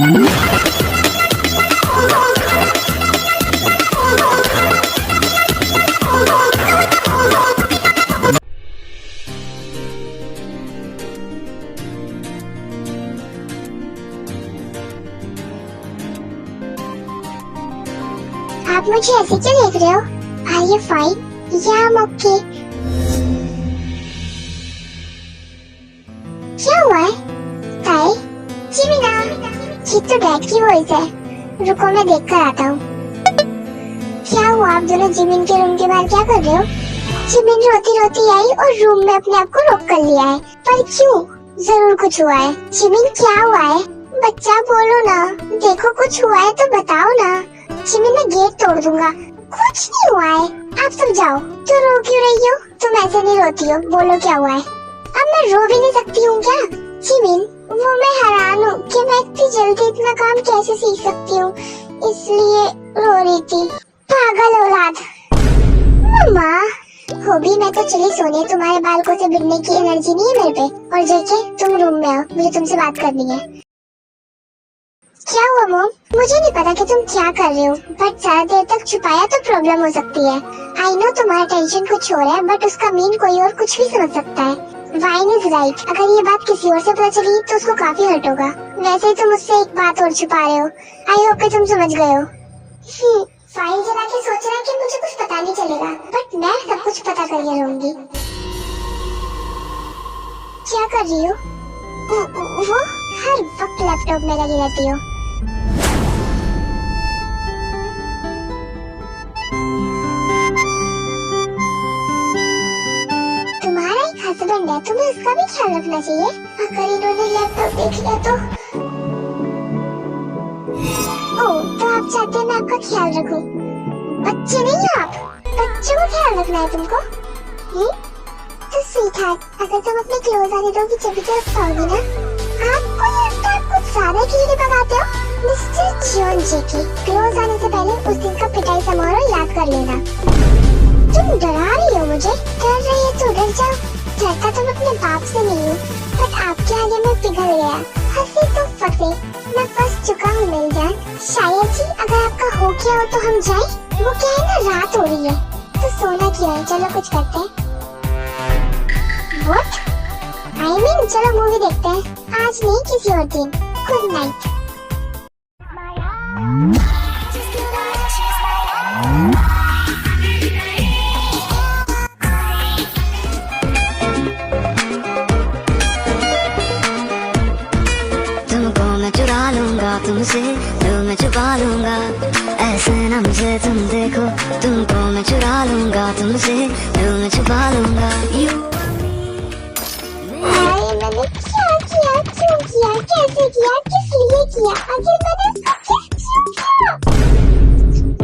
आप मुझे ऐसे क्यों देख रहे हो? Are you fine? Yeah, I'm okay. क्या हुआ है? ताई? जिमिना? ये तो डैड की वॉइस है। रुको मैं देख कर आता हूँ। क्या हुआ, आप दोनों जिमिन के रूम के बाहर क्या कर रहे हो? जिमिन रोती रोती आई और रूम में अपने आप को लॉक कर लिया है। पर क्यों? जरूर कुछ हुआ है। जिमिन क्या हुआ है? बच्चा बोलो ना। देखो कुछ हुआ है तो बताओ ना। जिमिन मैं गेट तोड़ दूंगा। कुछ नहीं हुआ है, आप सब जाओ। तो रो क्यों रही हो? तुम ऐसे नहीं रोती हो, बोलो क्या हुआ है? अब मैं रो भी नहीं सकती हूँ क्या? जिमिन, वो मैं हैरान हूँ कि मैं इतनी जल्दी इतना काम कैसे सीख सकती हूँ, इसलिए रो रही थी। पागल औलाद। मम्मा, होबी मैं तो चली सोने, तुम्हारे बालकों से भिड़ने की एनर्जी नहीं है मेरे पे। और जेके तुम रूम में आओ, मुझे तुमसे बात करनी है। क्या हुआ मॉम? मुझे नहीं पता कि तुम क्या कर रहे हो, बट ज्यादा देर तक छुपाया तो प्रॉब्लम हो सकती है। आई नो तुम्हारा टेंशन कुछ और है, बट उसका मीन कोई और कुछ भी समझ सकता है। Wine is right. अगर ये बात किसी और से पता चली तो उसको काफी हर्ट होगा। वैसे ही तुम मुझसे एक बात और छुपा रहे हो। आई होप कि तुम समझ गए हो। फाइल जला के सोच रहा है कि मुझे कुछ पता नहीं चलेगा, बट मैं सब कुछ पता करके रहूंगी। क्या कर रही हो? वो हर वक्त लैपटॉप में लगी रहती हो। तुम्हारा एक हस्बैंड है, तुम्हें उसका भी ख्याल रखना चाहिए। अगर इन्होंने लैपटॉप देख लिया तो आप चाहते हैं मैं आपका ख्याल रखूं? बच्चे नहीं हो आप, बच्चों का ख्याल रखना है तुमको। तो स्वीटहार्ट, अगर तुम अपने क्लोज आने दोगी जब भी रख पाओगी ना। आपको लगता है कुछ ज्यादा कीड़े पकाते हो। मिस्टर जॉन जेके, क्लोज आने से पहले उस दिन का पिटाई समारोह याद कर लेना। तुम डरा रही हो मुझे? डर रही है तो डर जाओ। डरता तुम अपने बाप से नहीं हो, बट आपके आगे मैं पिघल गया। हंसे तो फंसे, मैं फंस चुका हूँ मेरी जान। शायद जी अगर आपका हो गया हो तो हम जाएं? वो क्या है ना, रात हो रही है तो सोना क्यों है? चलो कुछ करते हैं। What? I mean, चलो मूवी देखते हैं। आज नहीं किसी और दिन। Good night. तुमको मैं चुरा लूंगा, तुमसे दिल में छुपा लूंगा। ऐसे ना मुझे तुम देखो, तुमको मैं चुरा लूंगा, तुमसे दिल में छुपा लूंगा। मैंने क्या किया, क्यों किया, कैसे किया, किस लिए किया, आखिर मैंने इसको क्यों किया?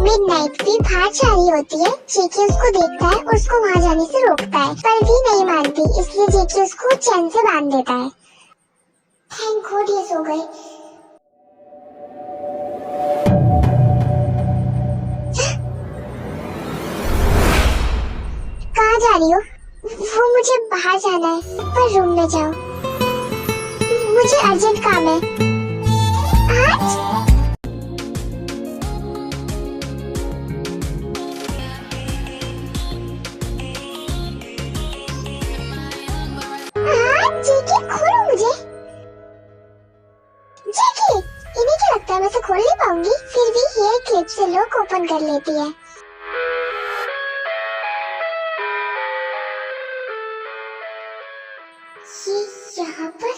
मिडनाइट भी बाहर जा रही होती है। जेके उसको देखता है और उसको वहाँ जाने से रोकता है, पर भी नहीं मानती, इसलिए जेके उसको चैन से बांध देता है। थैंक गॉड ये सो गए। कहाँ जा रही हो? वो मुझे बाहर जाना है, पर रूम में जाओ, मुझे अर्जेंट काम है। आज? जेके खोलो मुझे। जेके, इन्हें क्या लगता है मैं इसे खोल नहीं पाऊंगी? फिर भी हेयर क्लिप से लॉक ओपन कर लेती है। ये यहाँ पर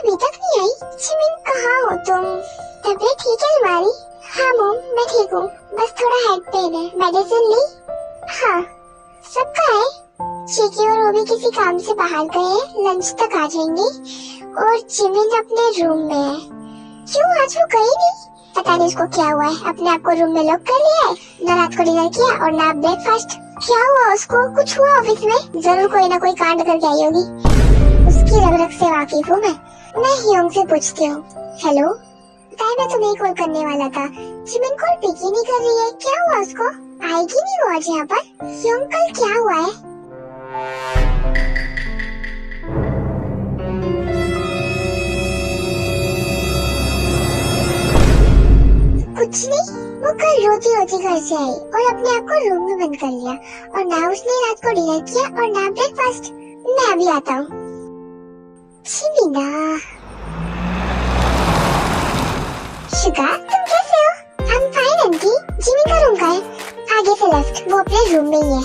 अभी तक नहीं आई? जिमिन कहाँ हो तुम? तबीयत ठीक है तुम्हारी? हाँ मॉम, मैं ठीक हूँ, बस थोड़ा हेड पेन है। मेडिसिन ली? हाँ, सबका है। चीकी और वो भी किसी काम से बाहर गए हैं, लंच तक आ जाएंगे। और जिमिन अपने रूम में है। क्यों आज वो गई नहीं? पता नहीं उसको क्या हुआ है, अपने आप को रूम में लॉक कर लिया है, न रात को डिनर किया और ना ब्रेकफास्ट। क्या हुआ उसको? कुछ हुआ ऑफिस में? जरूर कोई ना कोई कांड करके आई होगी। उसकी रग रग से वाकिफ हूँ मैं ह्योंग से पूछती हूँ। हेलो, मैं तुम्हें कॉल करने वाला था। जिमिन कॉल पिक ही नहीं कर रही है, क्या हुआ उसको? आएगी नहीं वो आज यहाँ पर? ह्योंग कल क्या हुआ है? कुछ नहीं, वो कल रोती रोती घर से आई और अपने आप को रूम में बंद कर लिया और ना उसने रात को डिनर किया और ना ब्रेकफास्ट। मैं अभी आता हूँ। जिमिना, शुगर तुम कैसे हो? I'm fine aunty. जिमिन का रूम कहाँ है? आगे से लेफ्ट, वो अपने रूम में ही है।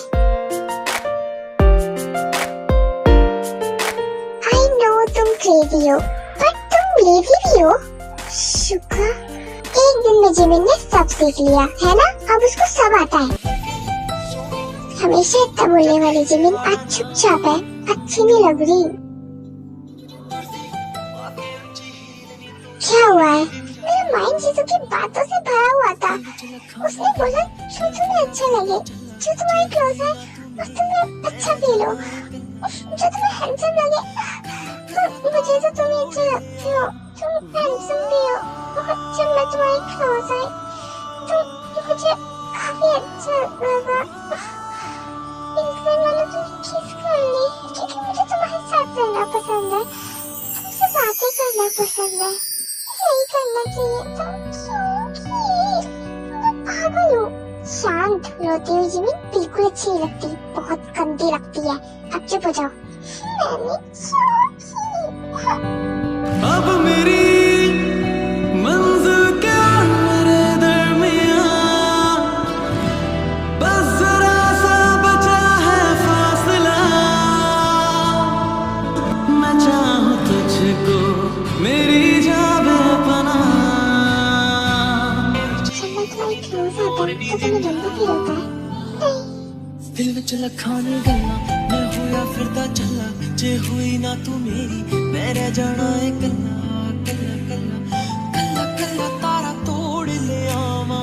I know तुम क्रेजी हो, पर तुम लेजी भी हो। शुगर, एक दिन में जिमिन ने सब सीख लिया है ना, अब उसको सब आता है। हमेशा इतना बोलने वाली जिमिन आज चुपचाप है, अच्छी नहीं लग रही। क्या हुआ है? मेरा माइंड जीजू की बातों से भरा हुआ था। उसने बोला जो तुम्हें अच्छा लगे, जो तुम्हारे क्लोज है, और तुम्हें अच्छा फील हो, जो तुम्हें हैंडसम लगे। मुझे तो तुम अच्छे लगते हो, तुम हैंडसम भी हो। जब मैं तुम्हारे क्लोज आई तो मुझे काफी अच्छा लगा। इसलिए मैंने तुम्हें किस कर ली, क्योंकि मुझे तुम्हारे साथ रहना पसंद है, तुमसे बातें करना पसंद है। यही करना चाहिए। मैं पागल हूँ। शांत, रोती हुई जिमिन बिल्कुल अच्छी नहीं लगती, बहुत गंदी लगती है। अब चुप हो जाओ। मैंने क्या किया? अब मेरी मंजिल क्या मेरे दरमियां, बस जरा सा बचा है फासला। मैं चाहूँ तुझको मेरी दिल विच लखाने गल्ला मैं होया फिरदा चला, जे हुई ना तू मेरी मैं रह जाना है कल्ला कल्ला कल्ला कल्ला कल्ला। तारा तोड़ ले आवा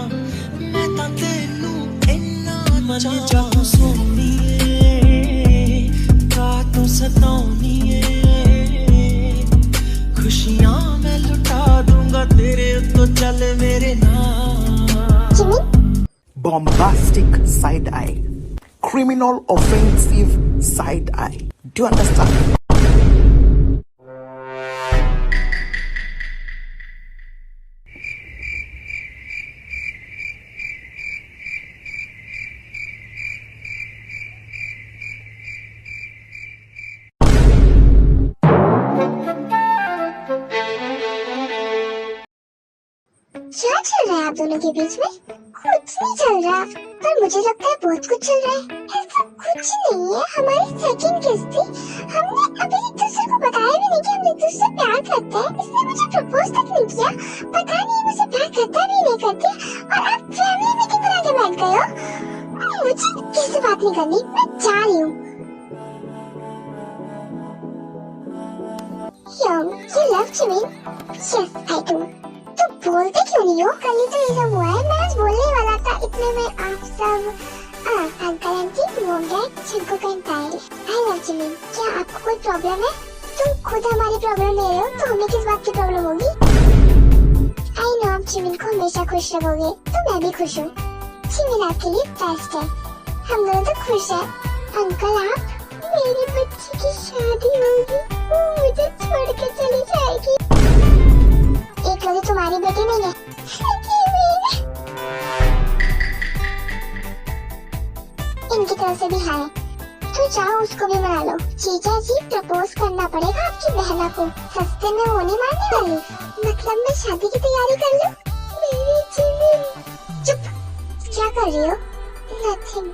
मैं तां तेनू इन्ना चाहूं सोनीए, रातों सताउनीए, खुशियां मैं लुटा दूंगा तेरे तो चल मेरे नाल। Bombastic side eye, criminal offensive side eye. Do you understand? क्या चल रहा है आप दोनों के बीच में? कुछ नहीं चल रहा, पर मुझे लगता है बहुत कुछ चल रहा है। ऐसा कुछ नहीं है, हमारी सेकंड किस थी, हमने अभी एक दूसरे को बताया भी नहीं कि हम एक दूसरे से प्यार करते हैं। इसने मुझे प्रपोज तक नहीं किया, पता नहीं मुझे प्यार करता भी नहीं करती, और आप फैमिली मीटिंग बना के बैठ गए हो। मुझे किसी से बात नहीं करनी, मैं जा रही हूँ। You love Jimin? Yes, I do. तो बोलते क्यों नहीं हो? कल ही तो ये सब हुआ है, मैं आज बोलने वाला था, इतने में आप सब uncle aunty mom dad Chinku का इंटायर। I love Jimin. क्या आपको कोई प्रॉब्लम है? तुम खुद हमारी प्रॉब्लम ले रहे हो तो हमें किस बात की प्रॉब्लम होगी? आई नो आप जिमिन को हमेशा खुश रखोगे, तो मैं भी खुश हूँ। जिमिन आपके लिए बेस्ट है, हम दोनों तो खुश है। अंकल आप, मेरी बच्ची की शादी होगी, वो मुझे छोड़ के चली जाएगी। एक लगे तुम्हारी बेटी नहीं है। इनकी तरफ से भी हाय, तो जाओ उसको भी मना लो। जीजा जी प्रपोज करना पड़ेगा आपकी बहना को, सस्ते में वो नहीं मानने वाली। मतलब मैं शादी की तैयारी कर लूं? मेरी जिमिन। चुप, क्या कर रही हो? नथिंग।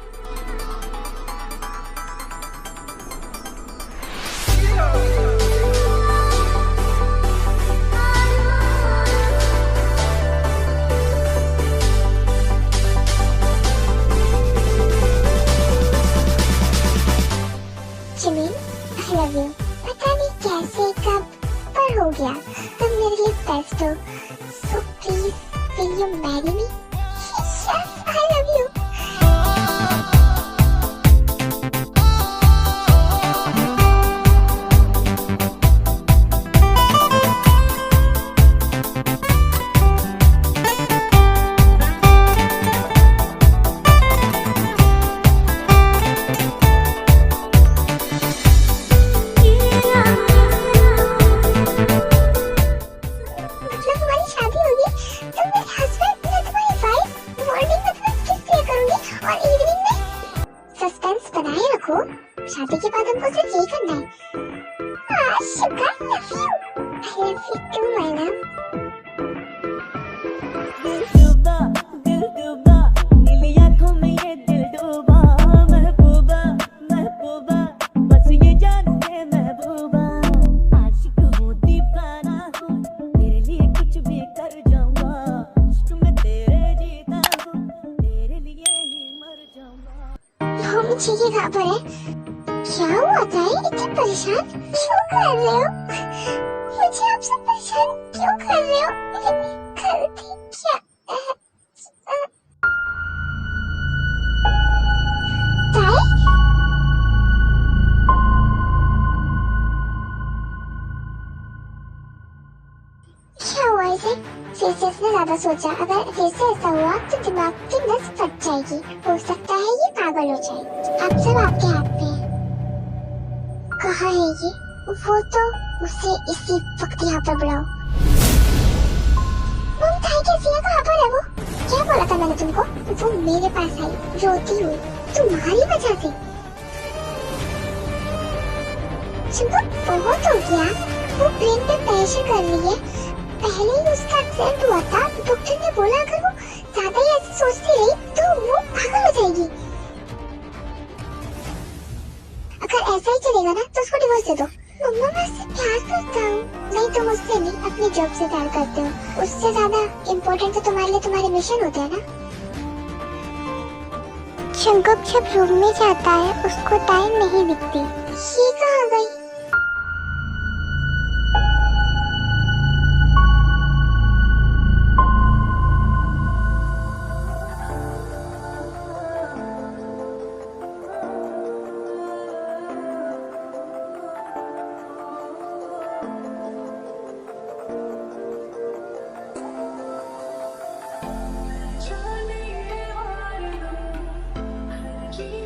तुम मेरे लिए बेस्ट हो। So please, will you marry me? Yes, I love you. मतलब हमारी शादी होगी, तुम मेरे हस्बैंड, मैं तुम्हारी वाइफ। मॉर्निंग में तुम्हें किस दिया करूंगी और इवनिंग में सस्पेंस बनाए रखो। शादी के बाद हमको सिर्फ यही करना है। शुक्र, I love you. I love you too, my love. दिल डूबा नीली आंखों में ये दिल डूबा महबूबा महबूबा बस ये जान के महबूबा आशिक हूँ दीवाना हूँ तेरे लिए कुछ भी कर जाऊंगा इश्क में तेरे जीता हूँ तेरे लिए ही मर जाऊंगा। हम चीज़ें कहाँ पर है? क्या हुआ था? इतने परेशान क्यों कर रहे हो? मुझे आपसे परेशान क्यों कर रहे हो? गलती क्या है? ताई? क्या हुआ इसे? फिर से इसने ज्यादा सोचा। अगर फिर से ऐसा हुआ तो दिमाग की नस फट जाएगी। हो सकता है ये पागल हो जाए। अब सब आपके हाथ में है। कहाँ है ये? वो तो उसे इसी वक्त यहाँ पर बुलाओ। ताई कैसी है? कहाँ पर है वो? क्या बोला था मैंने तुमको? वो मेरे पास आई रोती हुई तुम्हारी वजह से। चंपा बहुत हो गया। वो ब्रेन पे प्रेशर कर रही है। पहले ही उसका एक्सीडेंट हुआ था। डॉक्टर ने बोला अगर वो ज्यादा ही ऐसे सोचती रही तो वो पागल हो जाएगी। अगर ऐसा ही चलेगा ना तो उसको डिवोर्स दे दो। मम्मा मैं उससे प्यार करता हूँ। नहीं तुम उससे नहीं अपनी जॉब से प्यार करते हो। उससे ज्यादा इम्पोर्टेंट तो तुम्हारे लिए तुम्हारे मिशन होते हैं ना। शंकुक जब रूम में जाता है उसको टाइम नहीं दिखती। ये कहाँ गई?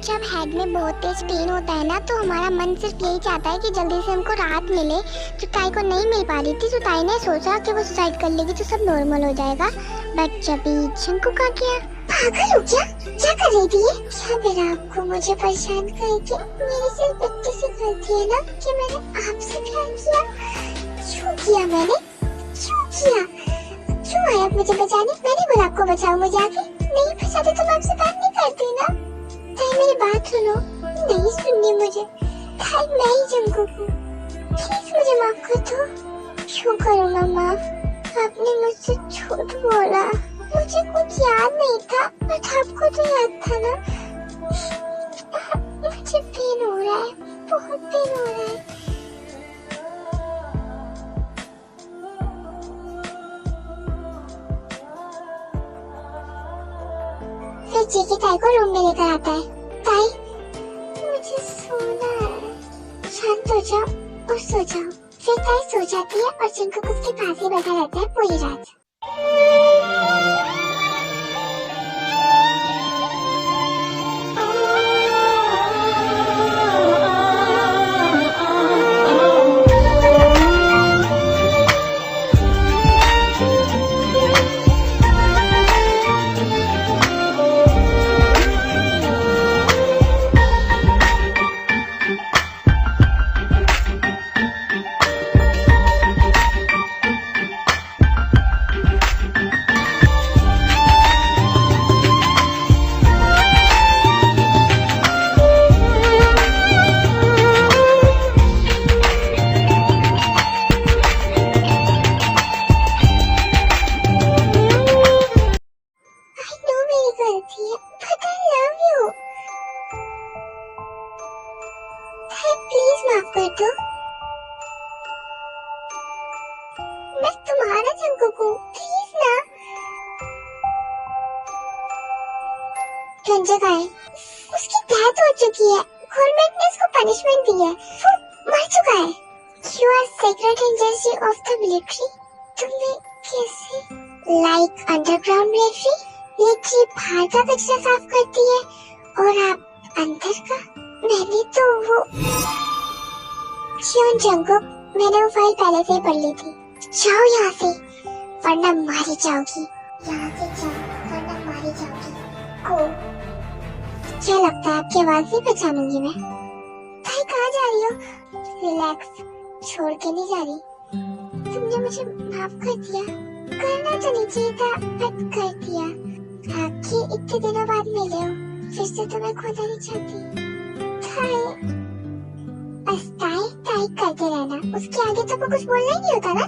जब हेड में बहुत तेज पेन होता है ना तो हमारा मन सिर्फ यही चाहता है कि जल्दी से हमको राहत मिले। जो ताई को नहीं मिल पा रही थी तो ताई ने सोचा कि वो सुसाइड कर लेगी तो सब नॉर्मल हो जाएगा। बट जब शंकु का किया। पागल हो क्या? क्या कर रही थी ये? क्या मेरा आपको मुझे परेशान करके? मेरी सिर्फ इतनी सी गलती है ना कि मैंने आपसे प्यार किया। क्यों किया मैंने? क्यों किया? क्यों आए आप मुझे बचाने? मैंने बोला आपको बचाओ मुझे आके। नहीं बचाते तो मैं आपसे बात नहीं करती ना। ताई मेरी बात सुनो। नहीं सुननी मुझे। ताई मैं ही जंगू हूँ। प्लीज मुझे माफ कर दो। क्यों करूँगा माफ? आपने मुझसे झूठ बोला। मुझे कुछ याद नहीं था बट आपको तो याद था ना। मुझे पेन हो रहा है, बहुत पेन हो रहा है। फिर चीकी ताई को रूम में लेकर आता है। ताई मुझे सोना है। शांत हो जाओ और सो जाओ। फिर ताई सो जाती है और जंकुक उसके पास ही बैठा रहता है पूरी रात। मैं तुम्हारा जंगकुक हूँ, प्लीज ना। रंजक आए, उसकी डेथ हो चुकी है, गवर्नमेंट ने उसको पनिशमेंट दी है, वो मर चुका है। You are secret agency of the military? तुम्हें कैसे? Like underground military? मिलिट्री बाहर का कचरा साफ करती है और आप अंदर का? मैंने तो वो क्यों जंगकुक, मैंने वो फाइल पहले से ही पढ़ ली थी। जाओ यहाँ से वरना मारी जाओगी। यहाँ से जाओ वरना मारी जाओगी। को क्या लगता है आपकी आवाज नहीं पहचानूंगी मैं? भाई कहाँ जा रही हो? रिलैक्स, छोड़ के नहीं जा रही। तुमने मुझे माफ कर दिया, करना तो नहीं चाहिए था बट कर दिया। आखिर इतने दिनों बाद मिले हो, फिर से तुम्हें खोना नहीं चाहती। बस टाई टाई करते रहना, उसके आगे तो कुछ बोलना ही नहीं होता ना।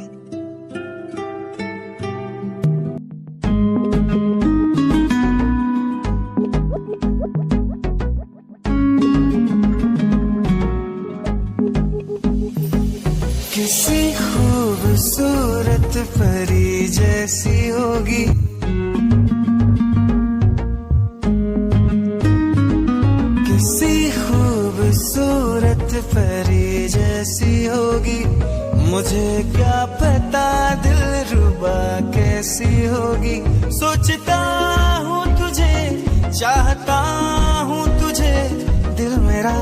किसी खूबसूरत परी जैसी होगी, किसी खूबसूरत परी जैसी होगी। मुझे क्या पता दिलरुबा कैसी होगी। सोचता हूँ तुझे, चाहता हूँ तुझे, दिल मेरा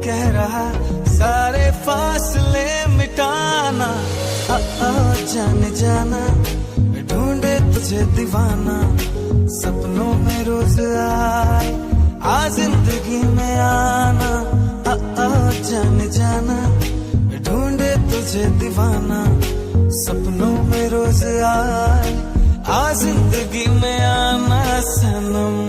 कह रहा सारे फासले मिटाना। जाने जाना, ढूंढे तुझे दीवाना, सपनों में रोज आए, आ जिंदगी में आना। जाने जाना, ढूंढे तुझे दीवाना, सपनों में रोज आए, आ जिंदगी में आना सनम।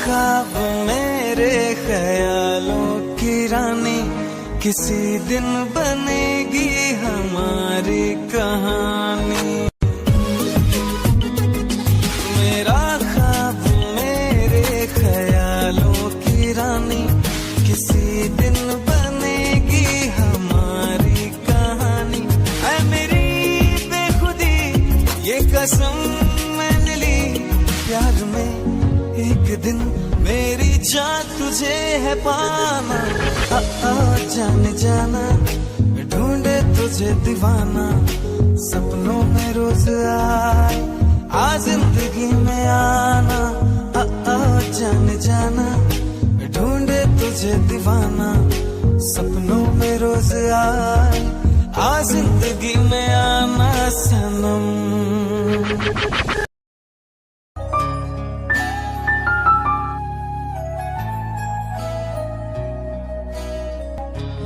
ख्वाब मेरे ख्यालों की रानी, किसी दिन बनेगी हमारी कहानी। मेरा ख्वाब मेरे ख्यालों की रानी, किसी दिन बनेगी हमारी कहानी। ऐ मेरी बेखुदी ये कसम मैंने ली, प्यार में एक दिन मेरी जान तुझे है पाना। जाने जाना, ढूंढे तुझे दीवाना, सपनों में रोज आए, आ जिंदगी में आना। जाने जाना, ढूंढे तुझे दीवाना, सपनों में रोज आए, आ जिंदगी में आना सनम।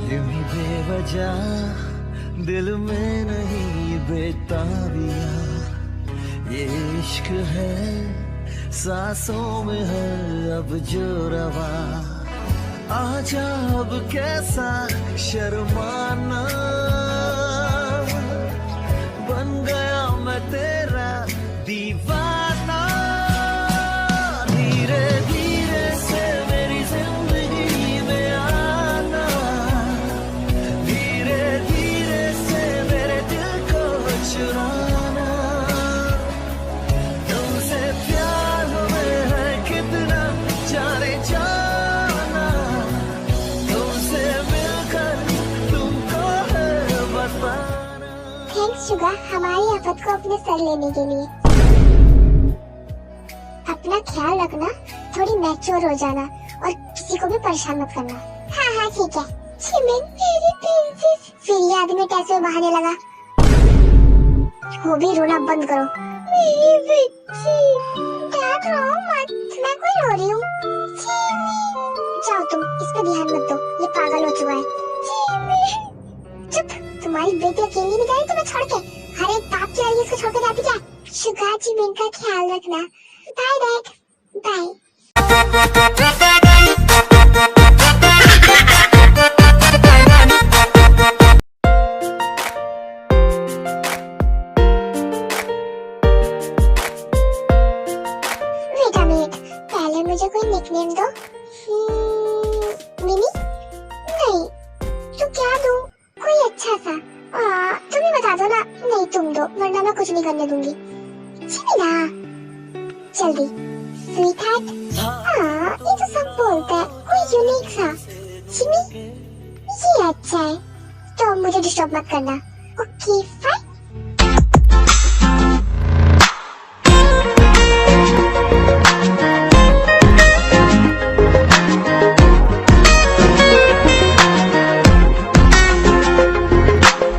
यूं ही बेवजह दिल में नहीं बेताबिया, ये इश्क है सांसों में है अब जो रवा। आजा अब कैसा शर्माना, बन गया मैं तेरा दीवाना। धीरे धीरे से मेरी जिंदगी में आना, धीरे धीरे से मेरे दिल को चुराना। तुमसे प्यार हमें है कितना जाने जाना, तुमसे मिलकर तुमको है बताना। थैंक्स शुगा हमारी आफत को अपने सर लेने के लिए। अपना ख्याल रखना, थोड़ी मैच्योर हो जाना और किसी को भी परेशान मत करना। हाँ हाँ ठीक है। चिमिन मेरी प्रिंसेस। फिर ये आदमी कैसे बहाने लगा? वो भी रोना बंद करो। मेरी बच्ची, डैड रो मत, मैं कोई रो रही हूँ। जाओ तुम, इस पे ध्यान मत दो, ये पागल हो चुका है। चुप, तुम्हारी बेटी अकेली नहीं गई तुम्हें छोड़ के? हर एक बाप की लड़की इसको छोड़ के जाती क्या? शुगा चिमिन का ख्याल रखना। Bye dad, bye. यूनिक सा। जिमी ये अच्छा है, तो मुझे डिस्टर्ब मत करना। Okay fine.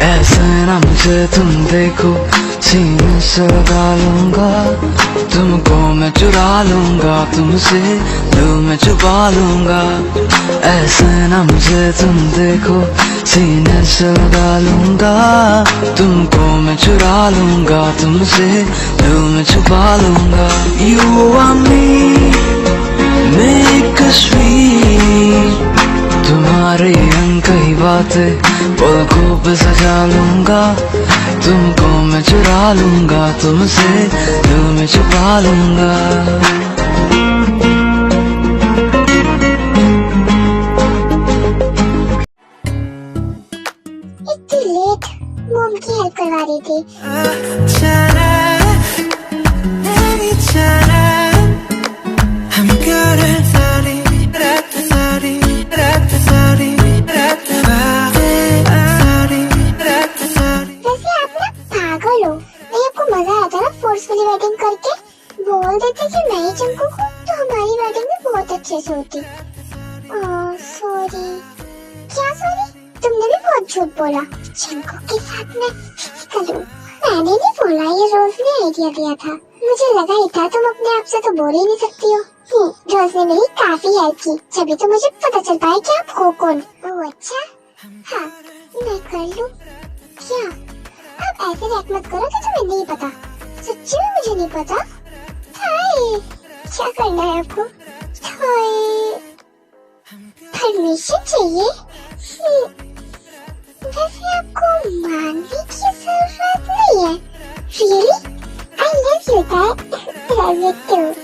ऐसे ना मुझे तुम देखो, सीने से लगा लूंगा तुमको, मैं चुरा लूंगा तुमसे, दिल में छुपा लूंगा। ऐसे ना मुझे तुम देखो, सीने से लगा लूंगा तुमको, मैं चुरा लूंगा तुमसे, दिल में छुपा लूंगा। You and me make us sweet, तुम्हारे रंग कई बातें पलकों पे सजा लूंगा तुमको, मैं चुरा लूंगा तुमसे, दिल में छुपा लूंगा। इतनी लेट मोम की हेल्प करवा रही थी। वैसे आप ना पागल हो, नहीं आपको मजा आता ना फोर्सफुली वेडिंग करके? बोल देते कि मैं ही जंकुक हूँ तो हमारी वेडिंग भी बहुत अच्छे से होती। सॉरी। क्या सॉरी? तुमने भी बहुत झूठ बोला। जंकुक के साथ मैं करूँ? मैंने नहीं बोला, ये रोज ने आइडिया दिया था। मुझे लगा ही था तुम अपने आप से तो बोल ही नहीं सकती हो। रोज ने मेरी काफी हेल्प की, तभी तो मुझे पता चल पाया कि आप हो कौन। ओह अच्छा, हाँ मैं कर लूँ क्या? अब ऐसे रिएक्ट मत करो कि तुम्हें नहीं पता। सच्ची में मुझे नहीं पता। हाय, क्या करना है आपको? परमिशन चाहिए? वैसे आपको मानने की जरूरत नहीं है। Really? I love you that. Love you too.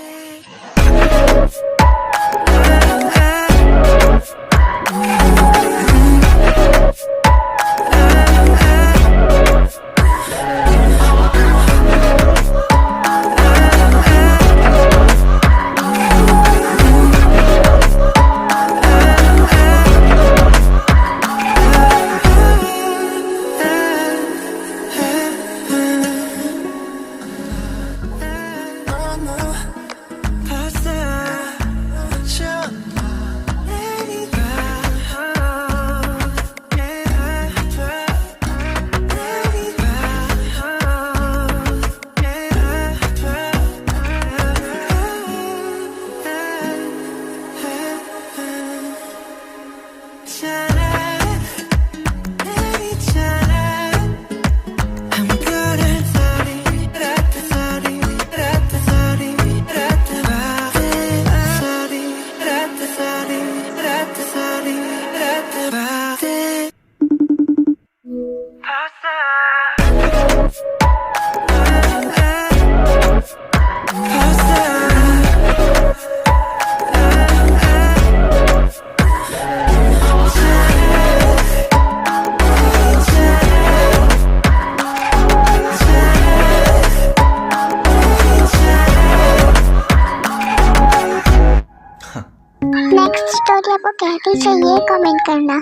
Next story आपको कैसी चाहिए कमेंट करना।